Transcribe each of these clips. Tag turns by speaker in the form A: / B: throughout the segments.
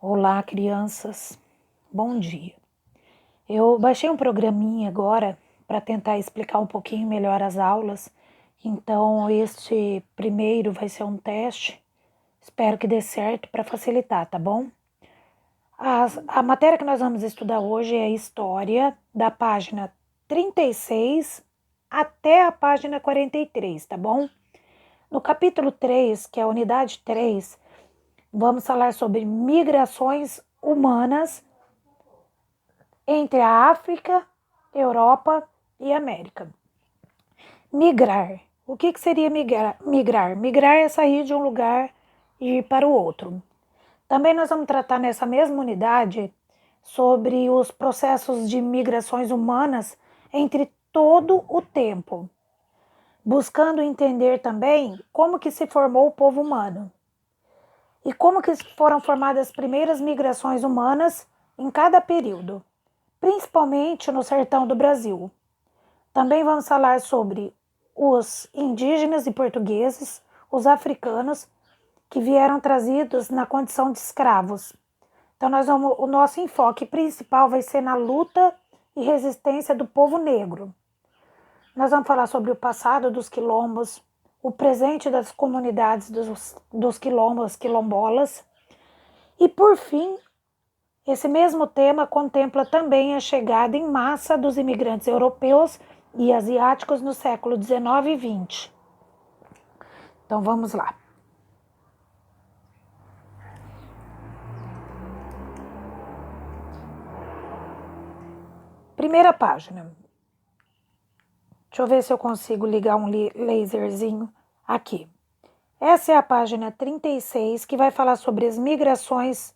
A: Olá, crianças. Bom dia. Eu baixei um programinha agora para tentar explicar um pouquinho melhor as aulas. Então, este primeiro vai ser um teste. Espero que dê certo para facilitar, tá bom? A matéria que nós vamos estudar hoje é História, da página 36 até a página 43, tá bom? No capítulo 3, que é a unidade 3, vamos falar sobre migrações humanas entre a África, Europa e América. Migrar. O que seria migrar? Migrar é sair de um lugar e ir para o outro. Também nós vamos tratar nessa mesma unidade sobre os processos de migrações humanas entre todo o tempo, buscando entender também como que se formou o povo humano e como que foram formadas as primeiras migrações humanas em cada período, principalmente no sertão do Brasil. Também vamos falar sobre os indígenas e portugueses, os africanos, que vieram trazidos na condição de escravos. Então, o nosso enfoque principal vai ser na luta e resistência do povo negro. Nós vamos falar sobre o passado dos quilombos, o presente das comunidades dos quilombos, quilombolas. E, por fim, esse mesmo tema contempla também a chegada em massa dos imigrantes europeus e asiáticos no século XIX e XX. Então vamos lá. Primeira página. Deixa eu ver se eu consigo ligar um laserzinho aqui. Essa é a página 36, que vai falar sobre as migrações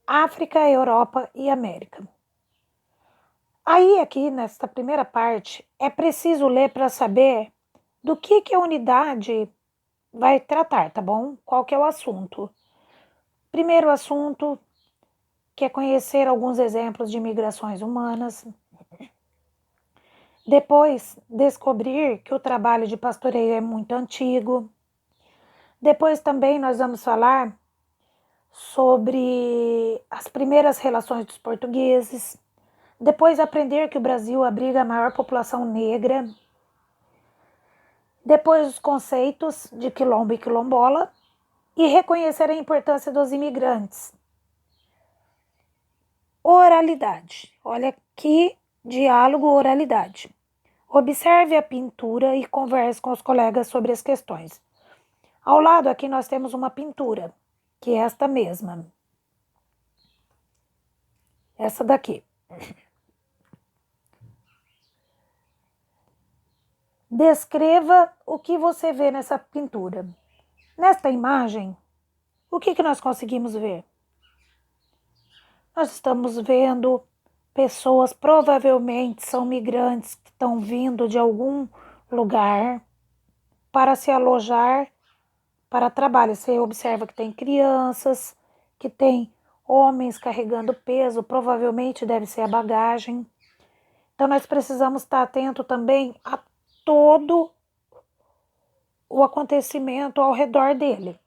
A: África, Europa e América. Aí aqui nesta primeira parte é preciso ler para saber do que a unidade vai tratar, tá bom? Qual que é o assunto? Primeiro assunto, que é conhecer alguns exemplos de migrações humanas. Depois, descobrir que o trabalho de pastoreio é muito antigo. Depois também nós vamos falar sobre as primeiras relações dos portugueses. Depois aprender que o Brasil abriga a maior população negra. Depois os conceitos de quilombo e quilombola. E reconhecer a importância dos imigrantes. Oralidade. Olha que diálogo, oralidade. Observe a pintura e converse com os colegas sobre as questões. Ao lado aqui nós temos uma pintura, que é esta mesma. Essa daqui. Descreva o que você vê nessa pintura. Nesta imagem, o que nós conseguimos ver? Nós estamos vendo pessoas, provavelmente são migrantes que estão vindo de algum lugar para se alojar para trabalho. Você observa que tem crianças, que tem homens carregando peso, provavelmente deve ser a bagagem. Então nós precisamos estar atento também a todo o acontecimento ao redor dele.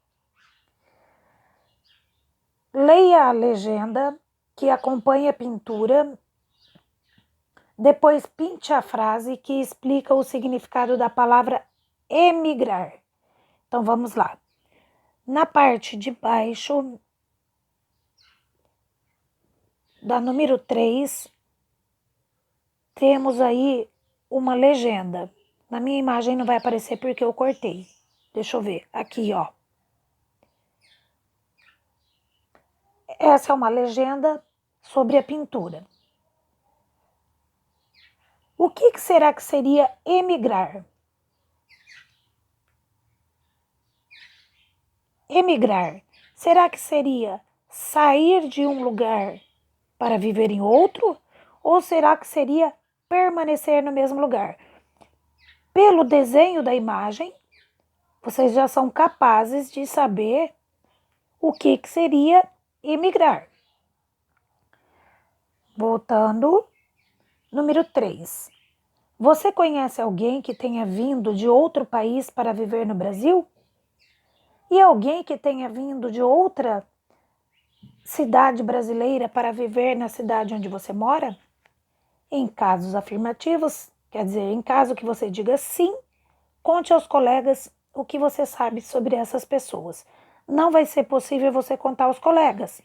A: Leia a legenda que acompanha a pintura, depois pinte a frase que explica o significado da palavra emigrar. Então vamos lá. Na parte de baixo, da número 3, temos aí uma legenda. Na minha imagem não vai aparecer porque eu cortei. Deixa eu ver. Aqui, ó. Essa é uma legenda sobre a pintura. O que será que seria emigrar? Emigrar. Será que seria sair de um lugar para viver em outro? Ou será que seria permanecer no mesmo lugar? Pelo desenho da imagem, vocês já são capazes de saber o que seria emigrar. Voltando, número 3. Você conhece alguém que tenha vindo de outro país para viver no Brasil? E alguém que tenha vindo de outra cidade brasileira para viver na cidade onde você mora? Em casos afirmativos, quer dizer, em caso que você diga sim, conte aos colegas o que você sabe sobre essas pessoas. Não vai ser possível você contar aos colegas,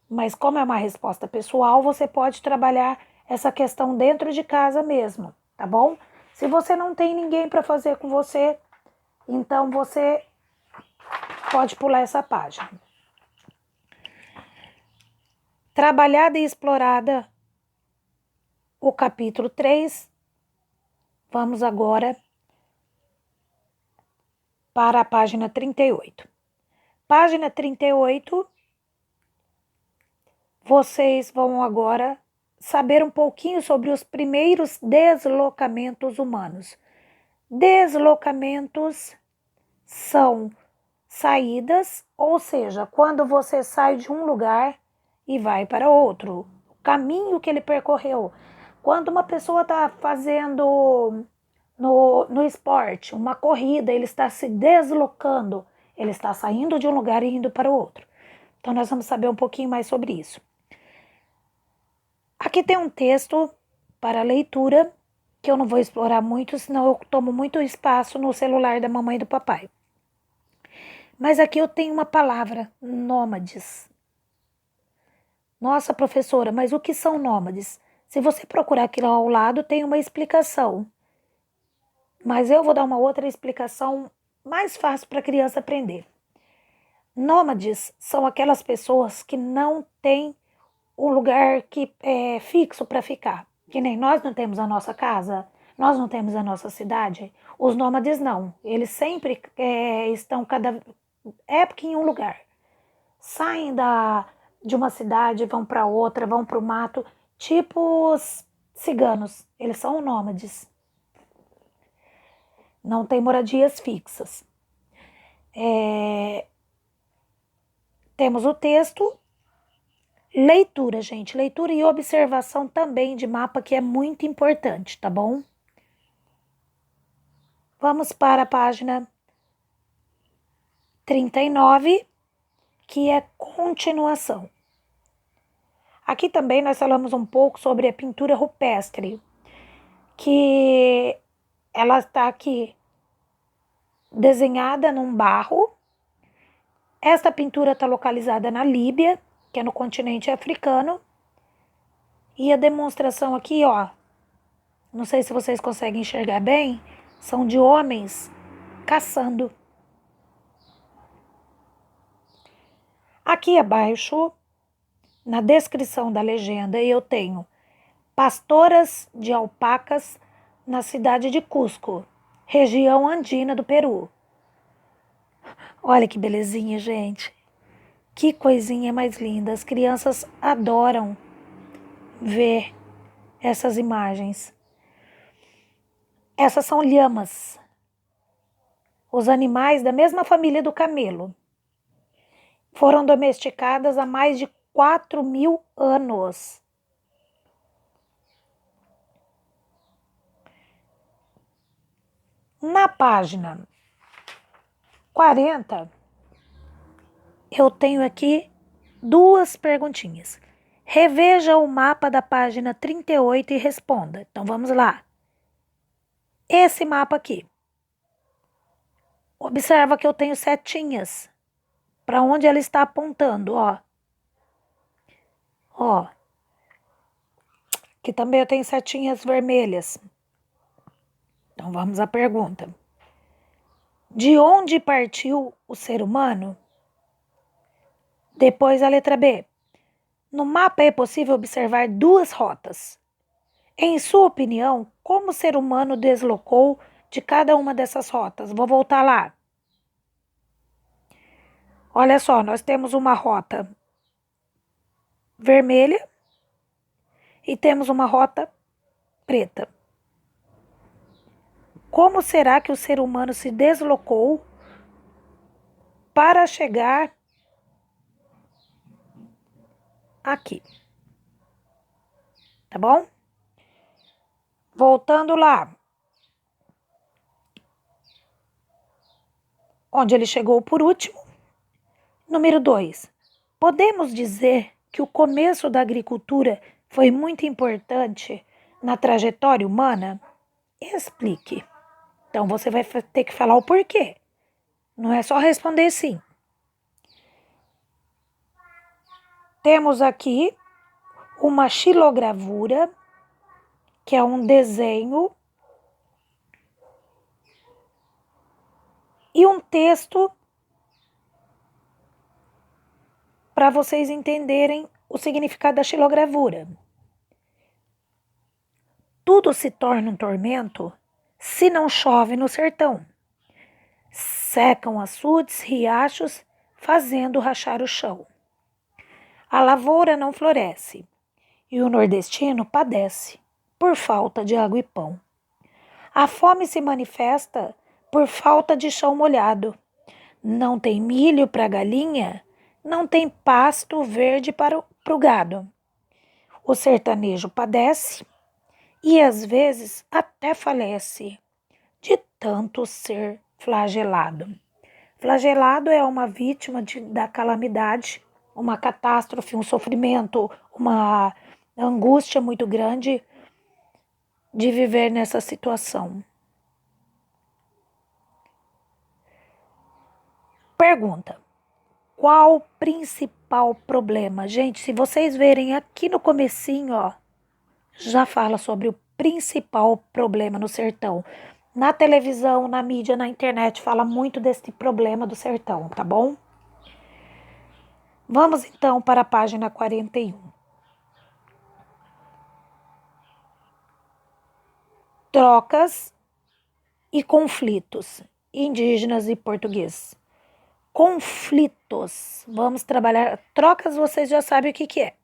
A: mas como é uma resposta pessoal, você pode trabalhar essa questão dentro de casa mesmo, tá bom? Se você não tem ninguém para fazer com você, então você pode pular essa página. Trabalhada e explorada o capítulo 3, vamos agora para a página 38. Página 38, vocês vão agora saber um pouquinho sobre os primeiros deslocamentos humanos. Deslocamentos são saídas, ou seja, quando você sai de um lugar e vai para outro, o caminho que ele percorreu. Quando uma pessoa está fazendo no esporte, uma corrida, ele está se deslocando, ele está saindo de um lugar e indo para o outro. Então, nós vamos saber um pouquinho mais sobre isso. Aqui tem um texto para leitura, que eu não vou explorar muito, senão eu tomo muito espaço no celular da mamãe e do papai. Mas aqui eu tenho uma palavra, nômades. Nossa, professora, mas o que são nômades? Se você procurar aqui ao lado, tem uma explicação. Mas eu vou dar uma outra explicação mais fácil para a criança aprender. Nômades são aquelas pessoas que não têm um lugar que é fixo para ficar. Que nem nós não temos a nossa casa, nós não temos a nossa cidade. Os nômades não. Eles sempre estão cada época em um lugar. Saem de uma cidade, vão para outra, vão para o mato, tipo os ciganos. Eles são nômades. Não tem moradias fixas. Temos o texto. Leitura, gente. Leitura e observação também de mapa, que é muito importante, tá bom? Vamos para a página 39, que é continuação. Aqui também nós falamos um pouco sobre a pintura rupestre, que ela está aqui desenhada num barro. Esta pintura está localizada na Líbia, que é no continente africano. E a demonstração aqui, ó, não sei se vocês conseguem enxergar bem, são de homens caçando. Aqui abaixo, na descrição da legenda, eu tenho pastoras de alpacas na cidade de Cusco, região andina do Peru. Olha que belezinha, gente. Que coisinha mais linda. As crianças adoram ver essas imagens. Essas são lhamas, os animais da mesma família do camelo. Foram domesticadas há mais de 4.000 anos. Na página 40, eu tenho aqui duas perguntinhas. Reveja o mapa da página 38 e responda. Então, vamos lá. Esse mapa aqui. Observa que eu tenho setinhas. Para onde ela está apontando, ó. Ó. Aqui também eu tenho setinhas vermelhas. Então, vamos à pergunta. De onde partiu o ser humano? Depois a letra B. No mapa é possível observar duas rotas. Em sua opinião, como o ser humano deslocou de cada uma dessas rotas? Vou voltar lá. Olha só, nós temos uma rota vermelha e temos uma rota preta. Como será que o ser humano se deslocou para chegar aqui? Tá bom? Voltando lá. Onde ele chegou por último. Número 2. Podemos dizer que o começo da agricultura foi muito importante na trajetória humana? Explique. Então você vai ter que falar o porquê. Não é só responder sim. Temos aqui uma xilogravura, que é um desenho, e um texto para vocês entenderem o significado da xilogravura. Tudo se torna um tormento se não chove no sertão. Secam açudes, riachos, fazendo rachar o chão. A lavoura não floresce e o nordestino padece por falta de água e pão. A fome se manifesta por falta de chão molhado. Não tem milho para a galinha, não tem pasto verde para o gado. O sertanejo padece e às vezes até falece de tanto ser flagelado. Flagelado é uma vítima da calamidade, uma catástrofe, um sofrimento, uma angústia muito grande de viver nessa situação. Pergunta: qual o principal problema? Gente, se vocês verem aqui no comecinho, ó, já fala sobre o principal problema no sertão. Na televisão, na mídia, na internet, fala muito desse problema do sertão, tá bom? Vamos então para a página 41. Trocas e conflitos, indígenas e portugueses. Conflitos, vamos trabalhar. Trocas, vocês já sabem o que é.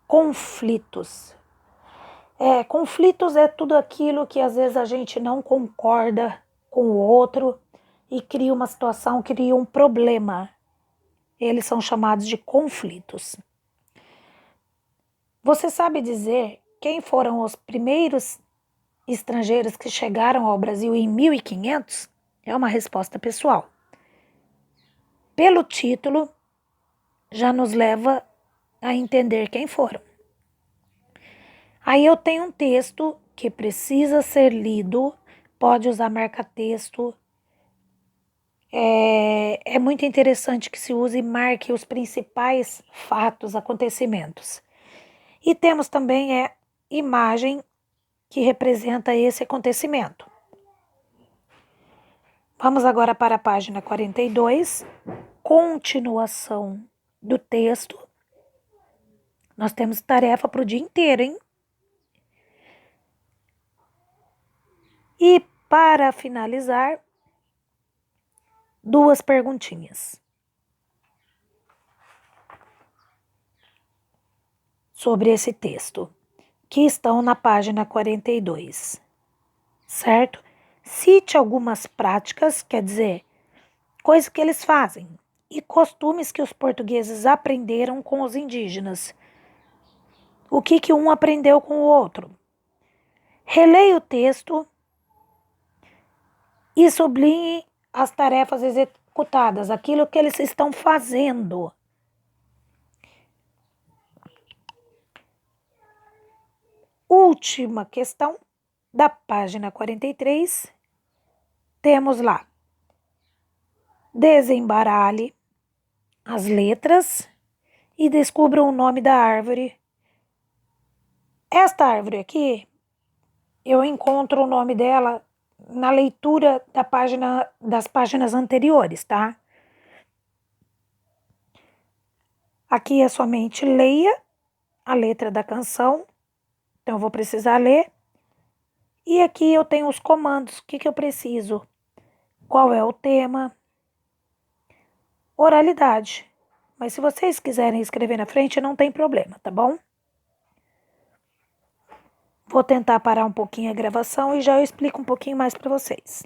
A: Conflitos. Conflitos é tudo aquilo que às vezes a gente não concorda com o outro e cria uma situação, cria um problema. Eles são chamados de conflitos. Você sabe dizer quem foram os primeiros estrangeiros que chegaram ao Brasil em 1500? É uma resposta pessoal. Pelo título, já nos leva a entender quem foram. Aí eu tenho um texto que precisa ser lido, pode usar marca-texto. É muito interessante que se use e marque os principais fatos, acontecimentos. E temos também imagem que representa esse acontecimento. Vamos agora para a página 42, continuação do texto. Nós temos tarefa para o dia inteiro, hein? E para finalizar, duas perguntinhas sobre esse texto, que estão na página 42, certo? Cite algumas práticas, quer dizer, coisas que eles fazem, e costumes que os portugueses aprenderam com os indígenas. O que um aprendeu com o outro? Releia o texto e sublinhe as tarefas executadas, aquilo que eles estão fazendo. Última questão da página 43, temos lá: desembaralhe as letras e descubra o nome da árvore. Esta árvore aqui, eu encontro o nome dela na leitura das páginas anteriores, tá? Aqui é somente leia a letra da canção, então eu vou precisar ler. E aqui eu tenho os comandos, o que eu preciso? Qual é o tema? Oralidade. Mas se vocês quiserem escrever na frente, não tem problema, tá bom? Vou tentar parar um pouquinho a gravação e já eu explico um pouquinho mais para vocês.